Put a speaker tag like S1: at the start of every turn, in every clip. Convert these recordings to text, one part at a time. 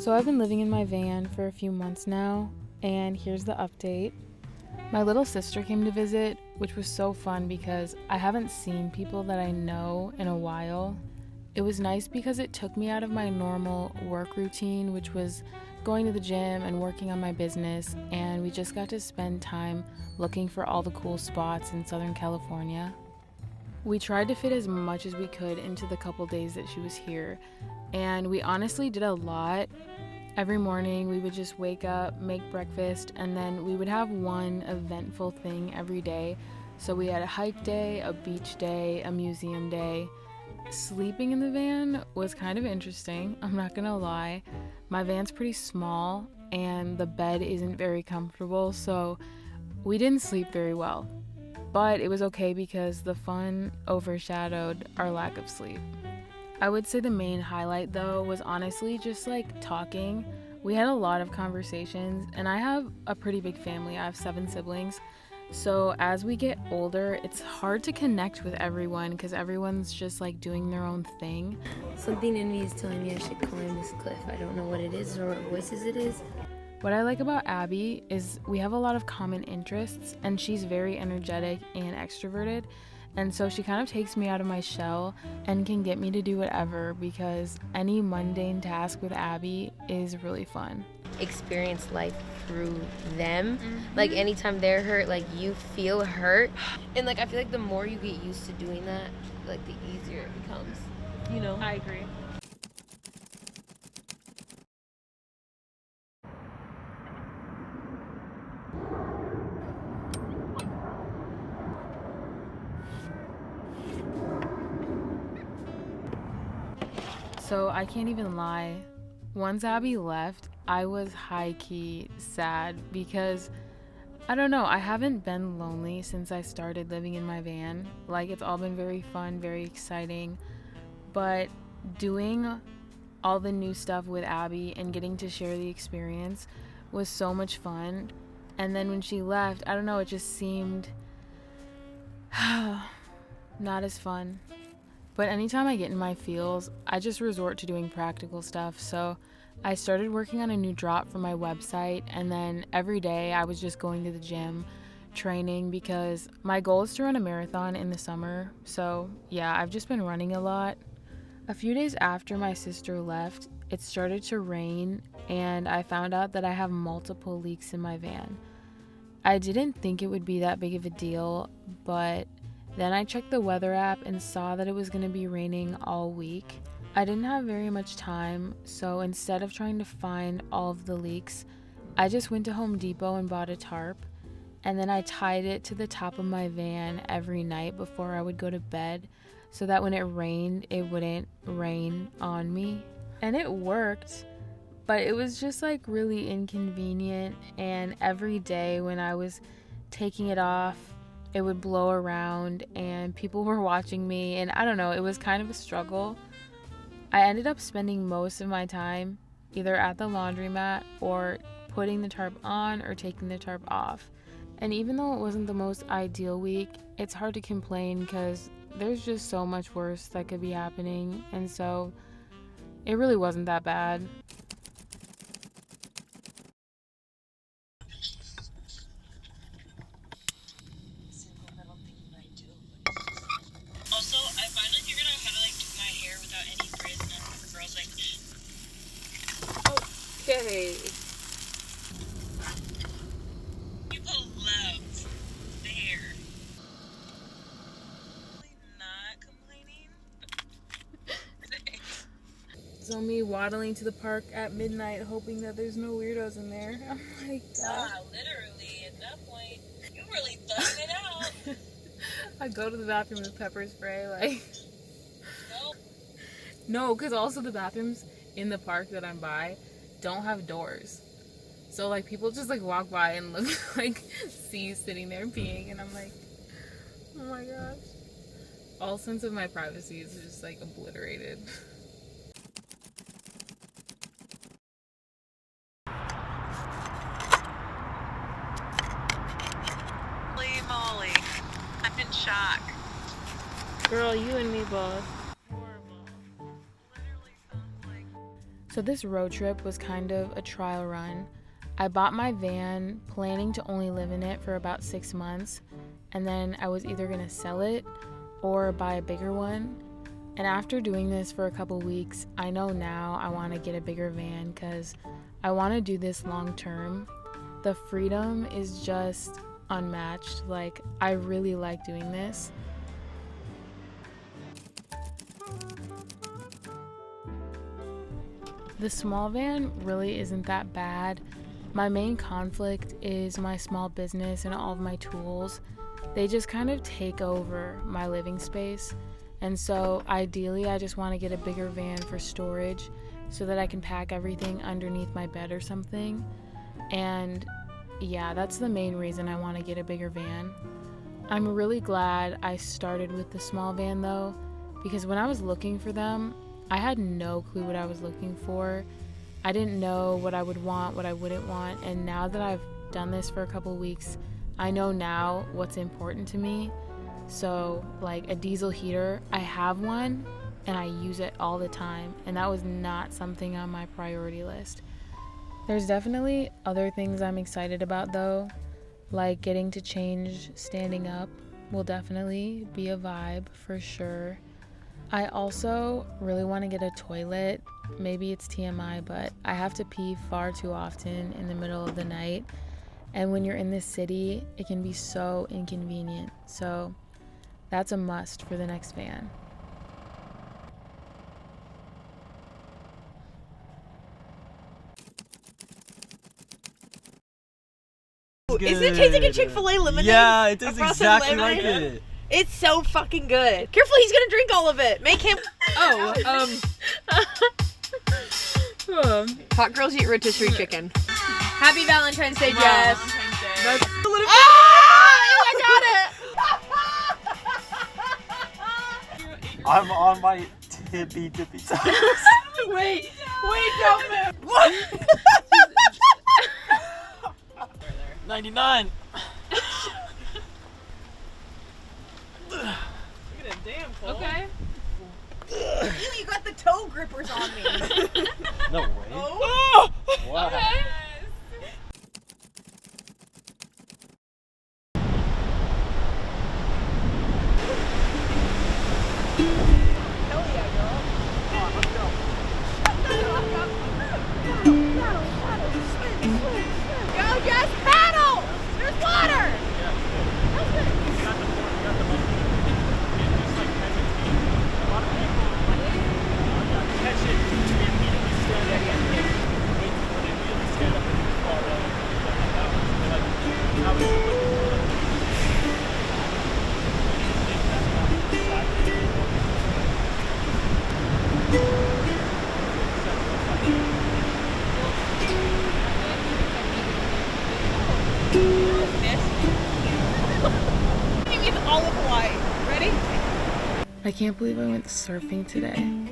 S1: So I've been living in my van for a few months now, and here's the update. My little sister came to visit, which was so fun because I haven't seen people that I know in a while. It was nice because it took me out of my normal work routine, which was going to the gym and working on my business, and we just got to spend time looking for all the cool spots in Southern California. We tried to fit as much as we could into the couple days that she was here, and we honestly did a lot. Every morning we would just wake up, make breakfast, and then we would have one eventful thing every day. So we had a hike day, a beach day, a museum day. Sleeping in the van was kind of interesting, I'm not gonna lie. My van's pretty small and the bed isn't very comfortable, so we didn't sleep very well. But it was okay because the fun overshadowed our lack of sleep. I would say the main highlight though was honestly just like talking. We had a lot of conversations, and I have a pretty big family. I have 7 siblings. So as we get older, it's hard to connect with everyone because everyone's just like doing their own thing.
S2: Something in me is telling me I should climb this cliff. I don't know what it is or what voices it is.
S1: What I like about Abby is we have a lot of common interests, and she's very energetic and extroverted. And so she kind of takes me out of my shell and can get me to do whatever, because any mundane task with Abby is really fun.
S2: Experience life through them. Like anytime they're hurt, like you feel hurt. And like I feel like the more you get used to doing that, like the easier it becomes. You know?
S1: I agree. So I can't even lie. Once Abby left, I was high-key sad because, I don't know, I haven't been lonely since I started living in my van. Like, it's all been very fun, very exciting. But doing all the new stuff with Abby and getting to share the experience was so much fun. And then when she left, I don't know, it just seemed not as fun. But anytime I get in my feels, I just resort to doing practical stuff. So I started working on a new drop for my website, and then every day I was just going to the gym, training, because my goal is to run a marathon in the summer. So yeah, I've just been running a lot. A few days after my sister left, it started to rain, and I found out that I have multiple leaks in my van. I didn't think it would be that big of a deal, but then I checked the weather app and saw that it was going to be raining all week. I didn't have very much time, so instead of trying to find all of the leaks, I just went to Home Depot and bought a tarp, and then I tied it to the top of my van every night before I would go to bed so that when it rained, it wouldn't rain on me. And it worked, but it was just like really inconvenient, and every day when I was taking it off, it would blow around and people were watching me, and I don't know, it was kind of a struggle. I ended up spending most of my time either at the laundromat or putting the tarp on or taking the tarp off. And even though it wasn't the most ideal week, it's hard to complain because there's just so much worse that could be happening, and so it really wasn't that bad.
S3: Also, I finally figured out how to like do my hair without any braids, and that's for girls like.
S1: Okay.
S3: People love the hair. Not complaining.
S1: So me waddling to the park at midnight hoping that there's no weirdos in there. I'm like,
S3: Literally, at that point, you really thugging it out.
S1: I go to the bathroom with pepper spray, like.
S3: No.
S1: No, because also the bathrooms in the park that I'm by don't have doors. So, like, people just, like, walk by and look, like, see you sitting there peeing, and I'm like, oh my gosh. All sense of my privacy is just, like, obliterated.
S3: Holy moly. I'm in shock.
S1: Girl, you and me both.
S3: Horrible. Literally sounds like
S1: So this road trip was kind of a trial run. I bought my van planning to only live in it for about 6 months, and then I was either gonna sell it or buy a bigger one. And after doing this for a couple weeks, I know now I want to get a bigger van because I want to do this long term. The freedom is just unmatched. Like, I really like doing this. The small van really isn't that bad. My main conflict is my small business and all of my tools. They just kind of take over my living space. And so ideally, I just want to get a bigger van for storage so that I can pack everything underneath my bed or something. And yeah, that's the main reason I want to get a bigger van. I'm really glad I started with the small van though, because when I was looking for them, I had no clue what I was looking for. I didn't know what I would want, what I wouldn't want, and now that I've done this for a couple weeks, I know now what's important to me. So, like a diesel heater, I have one and I use it all the time, and that was not something on my priority list. There's definitely other things I'm excited about though, like getting to change standing up will definitely be a vibe for sure. I also really want to get a toilet. Maybe it's TMI, but I have to pee far too often in the middle of the night. And when you're in this city, it can be so inconvenient. So that's a must for the next van.
S4: Isn't it tasting like a Chick-fil-A lemonade?
S5: Yeah, it tastes
S4: A frosted
S5: exactly like
S4: lemonade?
S5: it.
S4: It's so fucking good. Careful, he's gonna drink all of it. Make him. Hot girls eat rotisserie chicken. Happy Valentine's Day, Jess.
S5: That's
S4: I got it.
S5: I'm on my tippy toes.
S4: Wait, don't move. What?
S5: 99.
S1: Okay.
S4: You got the toe grippers on me.
S5: No way.
S4: Oh.
S5: Wow.
S1: Okay.
S4: Hell yeah, girl. Come on, let's go. Go, Jess, paddle! There's water! It's all of Hawaii. Ready?
S1: I can't believe I went surfing today.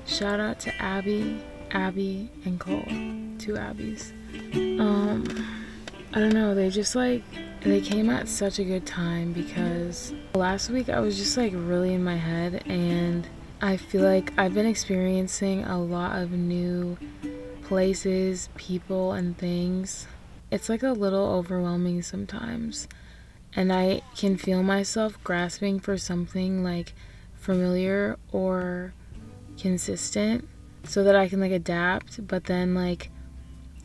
S1: Shout out to Abby, and Cole. 2 Abbies. I don't know, they came at such a good time because last week I was just like really in my head, and I feel like I've been experiencing a lot of new places, people, and things. It's like a little overwhelming sometimes, and I can feel myself grasping for something like familiar or consistent so that I can like adapt, but then like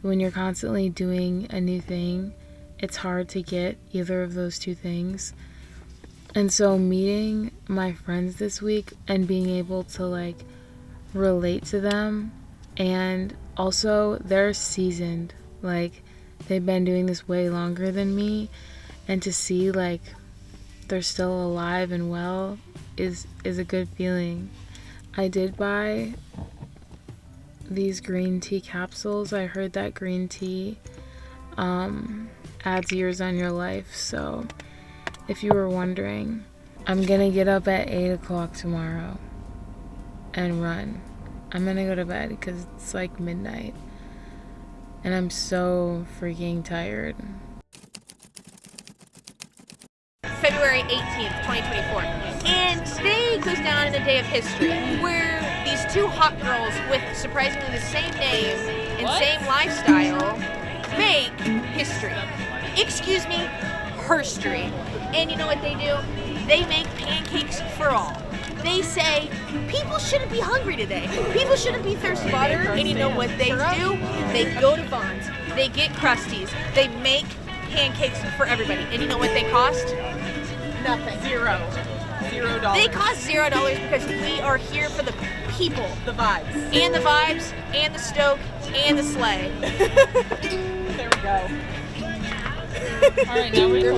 S1: when you're constantly doing a new thing, it's hard to get either of those two things. And so meeting my friends this week and being able to like relate to them, and also they're seasoned, like they've been doing this way longer than me, and to see like they're still alive and well is a good feeling. I did buy these green tea capsules. I heard that green tea adds years on your life, so if you were wondering, I'm gonna get up at 8 o'clock tomorrow and run. I'm gonna go to bed because it's like midnight and I'm so freaking tired.
S4: February 18th, 2024. And today goes down in a day of history where these two hot girls with surprisingly the same name and same lifestyle make history. Excuse me, herstory. And you know what they do? They make pancakes for all. They say, people shouldn't be hungry today. People shouldn't be thirsty today. And you know what they do? They go to Vons. They get Krusties. They make pancakes for everybody. And you know what they cost? Nothing.
S6: $0.
S4: They cost $0 because we are here for the people.
S6: The vibes.
S4: And the vibes, and the stoke, and the sleigh.
S6: There we go.
S1: All right, now we're